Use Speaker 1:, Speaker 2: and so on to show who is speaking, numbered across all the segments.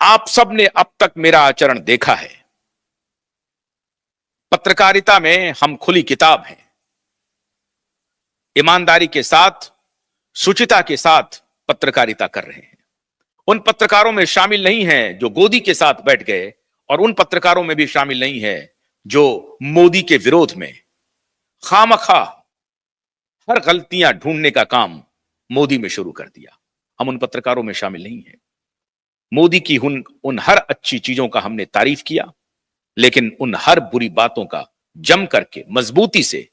Speaker 1: आप सब ने अब तक मेरा आचरण देखा है। पत्रकारिता में हम खुली किताब हैं। ईमानदारी के साथ, शुचिता के साथ पत्रकारिता कर रहे हैं। उन पत्रकारों में शामिल नहीं हैं जो गोदी के साथ बैठ गए, और उन पत्रकारों में भी शामिल नहीं है जो मोदी के विरोध में खामखा हर गलतियां ढूंढने का काम मोदी में शुरू कर दिया। हम उन पत्रकारों में शामिल नहीं हैं। मोदी की उन हर अच्छी चीजों का हमने तारीफ किया, लेकिन उन हर बुरी बातों का जम करके मजबूती से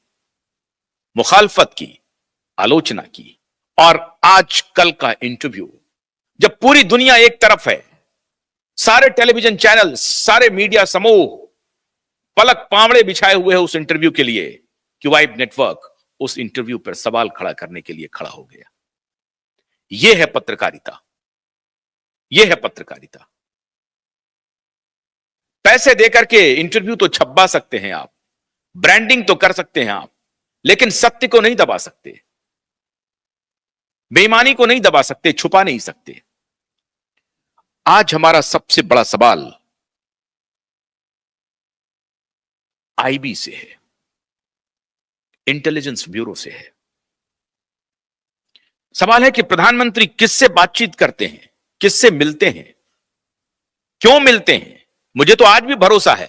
Speaker 1: मुखालफत की, आलोचना की। और आज कल का इंटरव्यू, जब पूरी दुनिया एक तरफ है, सारे टेलीविजन चैनल, सारे मीडिया समूह पलक पावड़े बिछाए हुए हैं उस इंटरव्यू के लिए, क्यूवाइब नेटवर्क उस इंटरव्यू पर सवाल खड़ा करने के लिए खड़ा हो गया। यह है पत्रकारिता, यह है पत्रकारिता। पैसे देकर के इंटरव्यू तो छपवा सकते हैं आप, ब्रांडिंग तो कर सकते हैं आप, लेकिन सत्य को नहीं दबा सकते, बेईमानी को नहीं दबा सकते, छुपा नहीं सकते। आज हमारा सबसे बड़ा सवाल आईबी से है, इंटेलिजेंस ब्यूरो से है। सवाल है कि प्रधानमंत्री किससे बातचीत करते हैं, किससे मिलते हैं, क्यों मिलते हैं। मुझे तो आज भी भरोसा है,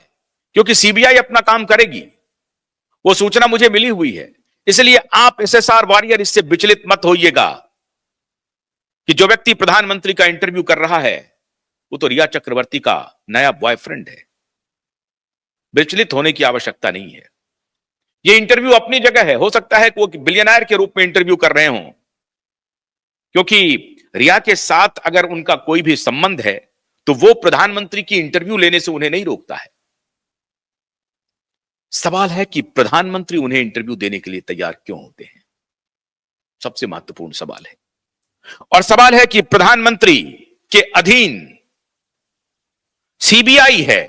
Speaker 1: क्योंकि सीबीआई अपना काम करेगी। वो सूचना मुझे मिली हुई है। इसलिए आप एसएसआर वॉरियर इससे विचलित मत होइएगा कि जो व्यक्ति प्रधानमंत्री का इंटरव्यू कर रहा है वो तो रिया चक्रवर्ती का नया बॉयफ्रेंड है। विचलित होने की आवश्यकता नहीं है। ये इंटरव्यू अपनी जगह है। हो सकता है कि वो बिलियनर के रूप में इंटरव्यू कर रहे हों, क्योंकि रिया के साथ अगर उनका कोई भी संबंध है तो वो प्रधानमंत्री की इंटरव्यू लेने से उन्हें नहीं रोकता है। सवाल है कि प्रधानमंत्री उन्हें इंटरव्यू देने के लिए तैयार क्यों होते हैं, सबसे महत्वपूर्ण सवाल है। और सवाल है कि प्रधानमंत्री के अधीन सीबीआई है,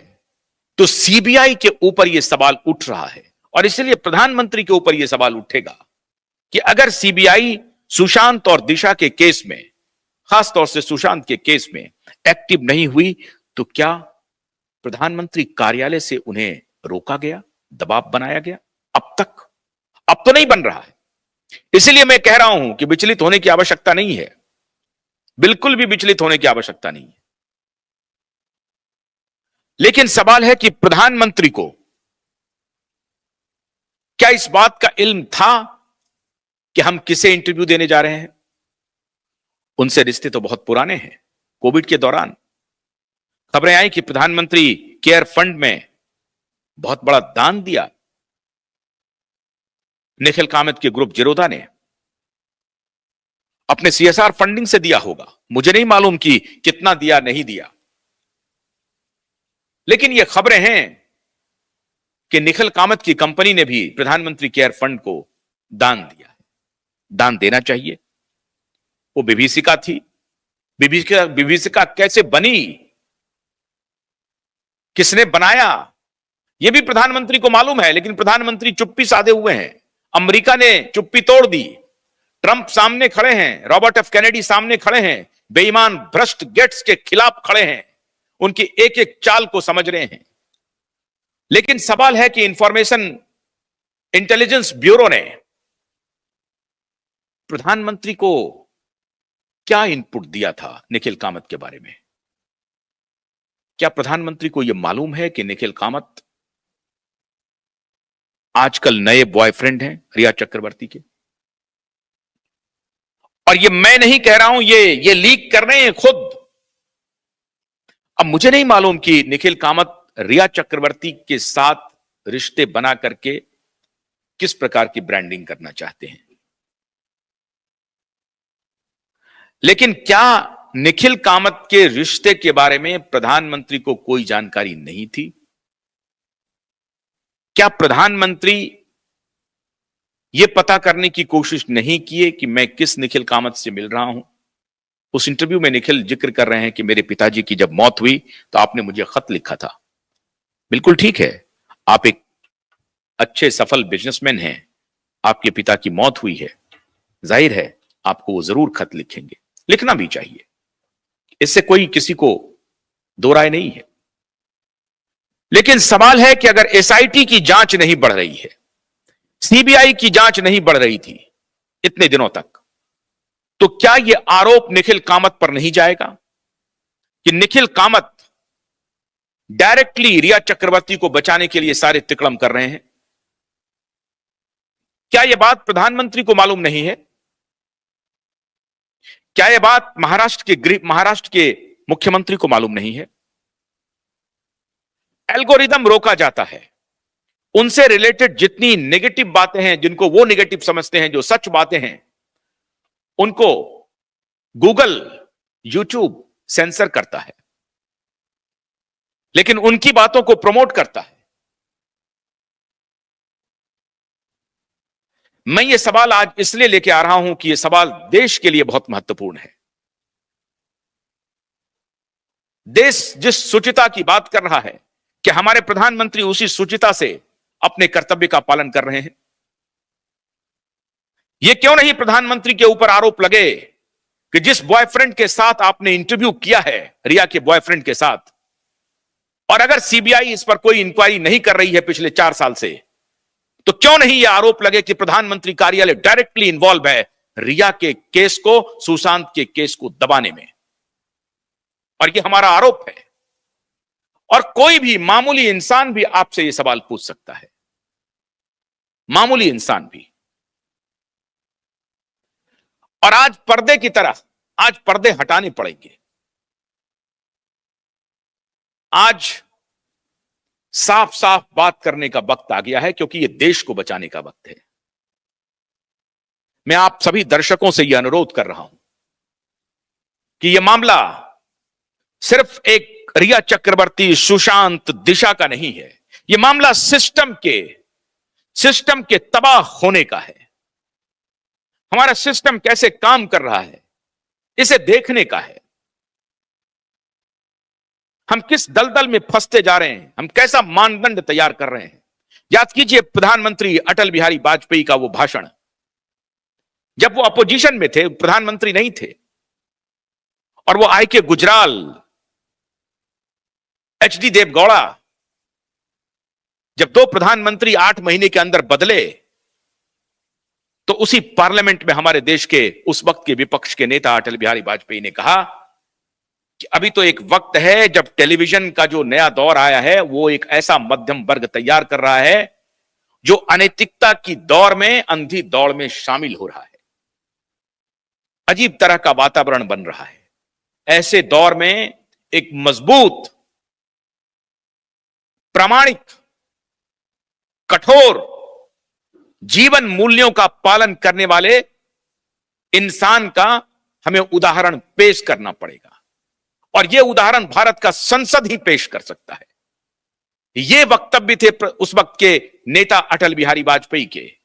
Speaker 1: तो सीबीआई के ऊपर यह सवाल उठ रहा है, और इसलिए प्रधानमंत्री के ऊपर यह सवाल उठेगा कि अगर सीबीआई सुशांत और दिशा के केस में, खासतौर से सुशांत के केस में एक्टिव नहीं हुई, तो क्या प्रधानमंत्री कार्यालय से उन्हें रोका गया, दबाव बनाया गया? अब तो नहीं बन रहा है। इसलिए मैं कह रहा हूं कि विचलित होने की आवश्यकता नहीं है, बिल्कुल भी विचलित होने की आवश्यकता नहीं है। लेकिन सवाल है कि प्रधानमंत्री को क्या इस बात का इल्म था कि हम किसे इंटरव्यू देने जा रहे हैं? उनसे रिश्ते तो बहुत पुराने हैं। कोविड के दौरान खबरें आई कि प्रधानमंत्री केयर फंड में बहुत बड़ा दान दिया निखिल कामत के ग्रुप जिरोधा ने। अपने सीएसआर फंडिंग से दिया होगा, मुझे नहीं मालूम कि कितना दिया नहीं दिया, लेकिन यह खबरें हैं कि निखिल कामत की कंपनी ने भी प्रधानमंत्री केयर फंड को दान दिया है। दान देना चाहिए। वो विभीषिका थी। विभीषिका कैसे बनी, किसने बनाया, यह भी प्रधानमंत्री को मालूम है, लेकिन प्रधानमंत्री चुप्पी साधे हुए हैं। अमेरिका ने चुप्पी तोड़ दी। ट्रंप सामने खड़े हैं, रॉबर्ट एफ कैनेडी सामने खड़े हैं, बेईमान भ्रष्ट गेट्स के खिलाफ खड़े हैं, उनकी एक एक चाल को समझ रहे हैं। लेकिन सवाल है कि इंफॉर्मेशन इंटेलिजेंस ब्यूरो ने प्रधानमंत्री को क्या इनपुट दिया था निखिल कामत के बारे में? क्या प्रधानमंत्री को यह मालूम है कि निखिल कामत आजकल नए बॉयफ्रेंड हैं रिया चक्रवर्ती के? और ये मैं नहीं कह रहा हूं, ये लीक कर रहे हैं खुद। अब मुझे नहीं मालूम कि निखिल कामत रिया चक्रवर्ती के साथ रिश्ते बना करके किस प्रकार की ब्रांडिंग करना चाहते हैं। लेकिन क्या निखिल कामत के रिश्ते के बारे में प्रधानमंत्री को कोई जानकारी नहीं थी? क्या प्रधानमंत्री यह पता करने की कोशिश नहीं किए कि मैं किस निखिल कामत से मिल रहा हूं? उस इंटरव्यू में निखिल जिक्र कर रहे हैं कि मेरे पिताजी की जब मौत हुई तो आपने मुझे खत लिखा था। बिल्कुल ठीक है, आप एक अच्छे सफल बिजनेसमैन हैं, आपके पिता की मौत हुई है, जाहिर है आपको वो जरूर खत लिखेंगे, लिखना भी चाहिए। इससे कोई किसी को दो राय नहीं है। लेकिन सवाल है कि अगर एसआईटी की जांच नहीं बढ़ रही है, सीबीआई की जांच नहीं बढ़ रही थी इतने दिनों तक, तो क्या यह आरोप निखिल कामत पर नहीं जाएगा कि निखिल कामत डायरेक्टली रिया चक्रवर्ती को बचाने के लिए सारे तिकड़म कर रहे हैं? क्या यह बात प्रधानमंत्री को मालूम नहीं है? क्या यह बात महाराष्ट्र के मुख्यमंत्री को मालूम नहीं है? एल्गोरिदम रोका जाता है, उनसे रिलेटेड जितनी नेगेटिव बातें हैं, जिनको वो नेगेटिव समझते हैं, जो सच बातें हैं, उनको गूगल, यूट्यूब सेंसर करता है, लेकिन उनकी बातों को प्रमोट करता है। मैं ये सवाल आज इसलिए लेके आ रहा हूं कि यह सवाल देश के लिए बहुत महत्वपूर्ण है। देश जिस शुचिता की बात कर रहा है कि हमारे प्रधानमंत्री उसी शुचिता से अपने कर्तव्य का पालन कर रहे हैं। यह क्यों नहीं प्रधानमंत्री के ऊपर आरोप लगे कि जिस बॉयफ्रेंड के साथ आपने इंटरव्यू किया है, रिया के बॉयफ्रेंड के साथ, और अगर सीबीआई इस पर कोई इंक्वायरी नहीं कर रही है पिछले 4 साल से, तो क्यों नहीं यह आरोप लगे कि प्रधानमंत्री कार्यालय डायरेक्टली इन्वॉल्व है रिया के केस को, सुशांत के केस को दबाने में? और यह हमारा आरोप है। और कोई भी मामूली इंसान भी आपसे यह सवाल पूछ सकता है, मामूली इंसान भी। और आज पर्दे की तरह, आज पर्दे हटाने पड़ेंगे। आज साफ साफ बात करने का वक्त आ गया है, क्योंकि यह देश को बचाने का वक्त है। मैं आप सभी दर्शकों से यह अनुरोध कर रहा हूं कि यह मामला सिर्फ एक रिया चक्रवर्ती, सुशांत, दिशा का नहीं है। यह मामला सिस्टम के तबाह होने का है। हमारा सिस्टम कैसे काम कर रहा है, इसे देखने का है। हम किस दलदल में फंसते जा रहे हैं, हम कैसा मानदंड तैयार कर रहे हैं। याद कीजिए प्रधानमंत्री अटल बिहारी वाजपेयी का वो भाषण, जब वो अपोजिशन में थे, प्रधानमंत्री नहीं थे, और वो आई के गुजराल, एचडी देवगौड़ा, जब 2 प्रधानमंत्री 8 महीने के अंदर बदले, तो उसी पार्लियामेंट में हमारे देश के उस वक्त के विपक्ष के नेता अटल बिहारी वाजपेयी ने कहा कि अभी तो एक वक्त है जब टेलीविजन का जो नया दौर आया है, वो एक ऐसा मध्यम वर्ग तैयार कर रहा है जो अनैतिकता की दौर में, अंधी दौड़ में शामिल हो रहा है। अजीब तरह का वातावरण बन रहा है। ऐसे दौर में एक मजबूत, प्रामाणिक, कठोर, जीवन मूल्यों का पालन करने वाले इंसान का हमें उदाहरण पेश करना पड़ेगा। और यह उदाहरण भारत का संसद ही पेश कर सकता है। ये वक्तव्य थे उस वक्त के नेता अटल बिहारी वाजपेयी के।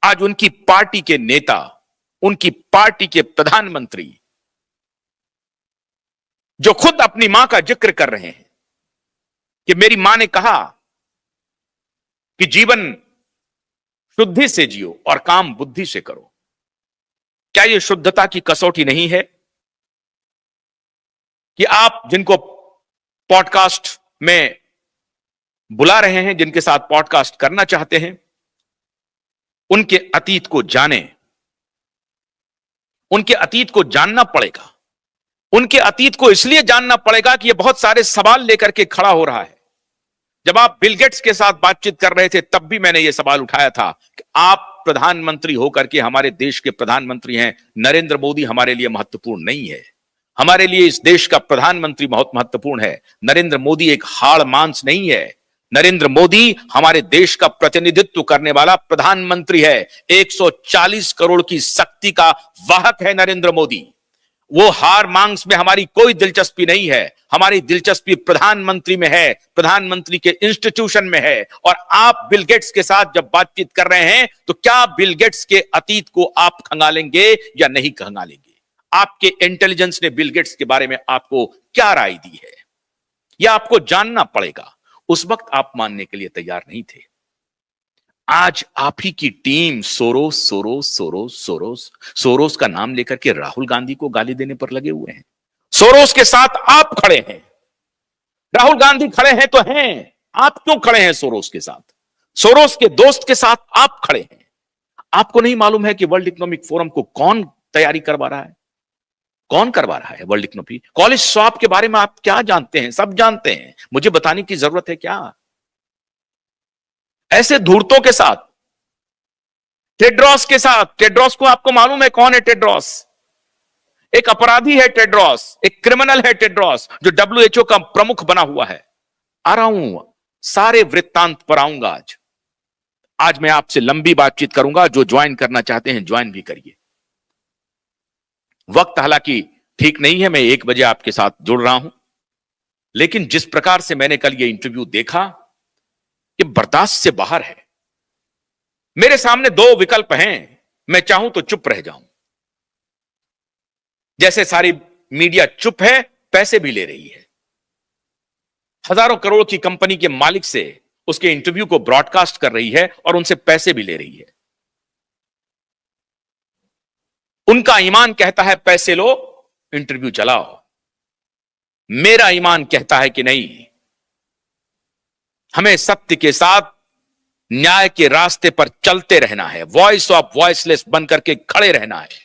Speaker 1: आज उनकी पार्टी के नेता, उनकी पार्टी के प्रधानमंत्री, जो खुद अपनी मां का जिक्र कर रहे हैं कि मेरी मां ने कहा कि जीवन शुद्धि से जियो और काम बुद्धि से करो। क्या यह शुद्धता की कसौटी नहीं है कि आप जिनको पॉडकास्ट में बुला रहे हैं, जिनके साथ पॉडकास्ट करना चाहते हैं, उनके अतीत को जानें, उनके अतीत को जानना पड़ेगा। उनके अतीत को इसलिए जानना पड़ेगा कि यह बहुत सारे सवाल लेकर के खड़ा हो रहा है। जब आप बिल गेट्स के साथ बातचीत कर रहे थे, तब भी मैंने यह सवाल उठाया था कि आप प्रधानमंत्री होकर के हमारे देश के प्रधानमंत्री हैं। नरेंद्र मोदी हमारे लिए महत्वपूर्ण नहीं है। हमारे लिए इस देश का प्रधानमंत्री बहुत महत्वपूर्ण है। नरेंद्र मोदी एक हाड़ मांस नहीं है। नरेंद्र मोदी हमारे देश का प्रतिनिधित्व करने वाला प्रधानमंत्री है। 140 करोड़ की शक्ति का वाहक है नरेंद्र मोदी। वो हार मांस में हमारी कोई दिलचस्पी नहीं है। हमारी दिलचस्पी प्रधानमंत्री में है, प्रधानमंत्री के इंस्टीट्यूशन में है। और आप बिल गेट्स के साथ जब बातचीत कर रहे हैं, तो क्या बिल गेट्स के अतीत को आप खंगालेंगे या नहीं खंगालेंगे? आपके इंटेलिजेंस ने बिल गेट्स के बारे में आपको क्या राय दी है, यह आपको जानना पड़ेगा। उस वक्त आप मानने के लिए तैयार नहीं थे। आज आप ही की टीम सोरोस का नाम लेकर के राहुल गांधी को गाली देने पर लगे हुए हैं। सोरोस के साथ आप खड़े हैं। राहुल गांधी खड़े हैं तो हैं, आप क्यों खड़े हैं सोरोस के साथ? सोरोस के दोस्त के साथ आप खड़े हैं। आपको नहीं मालूम है कि वर्ल्ड इकोनॉमिक फोरम को कौन तैयारी करवा रहा है? कौन करवा रहा है वर्ल्ड इकोनॉमिक? कॉलेज स्वैप के बारे में आप क्या जानते हैं? सब जानते हैं, मुझे बताने की जरूरत है क्या? ऐसे धूर्तों के साथ, टेड्रोस के साथ, टेड्रोस को आपको मालूम है कौन है टेड्रोस? एक अपराधी है टेड्रोस, एक क्रिमिनल है टेड्रोस, जो डब्ल्यूएचओ का प्रमुख बना हुआ है। आ रहा हूं, सारे वृत्तांत पर आऊंगा आज। आज मैं आपसे लंबी बातचीत करूंगा, जो ज्वाइन करना चाहते हैं ज्वाइन भी करिए। वक्त हालांकि ठीक नहीं है, मैं 1 बजे आपके साथ जुड़ रहा हूं, लेकिन जिस प्रकार से मैंने कल ये इंटरव्यू देखा, ये बर्दाश्त से बाहर है। मेरे सामने 2 विकल्प हैं, मैं चाहूं तो चुप रह जाऊं, जैसे सारी मीडिया चुप है, पैसे भी ले रही है। हजारों करोड़ की कंपनी के मालिक से उसके इंटरव्यू को ब्रॉडकास्ट कर रही है और उनसे पैसे भी ले रही है। उनका ईमान कहता है पैसे लो, इंटरव्यू चलाओ। मेरा ईमान कहता है कि नहीं, हमें सत्य के साथ न्याय के रास्ते पर चलते रहना है, वॉइस ऑफ वॉइसलेस बनकर के खड़े रहना है।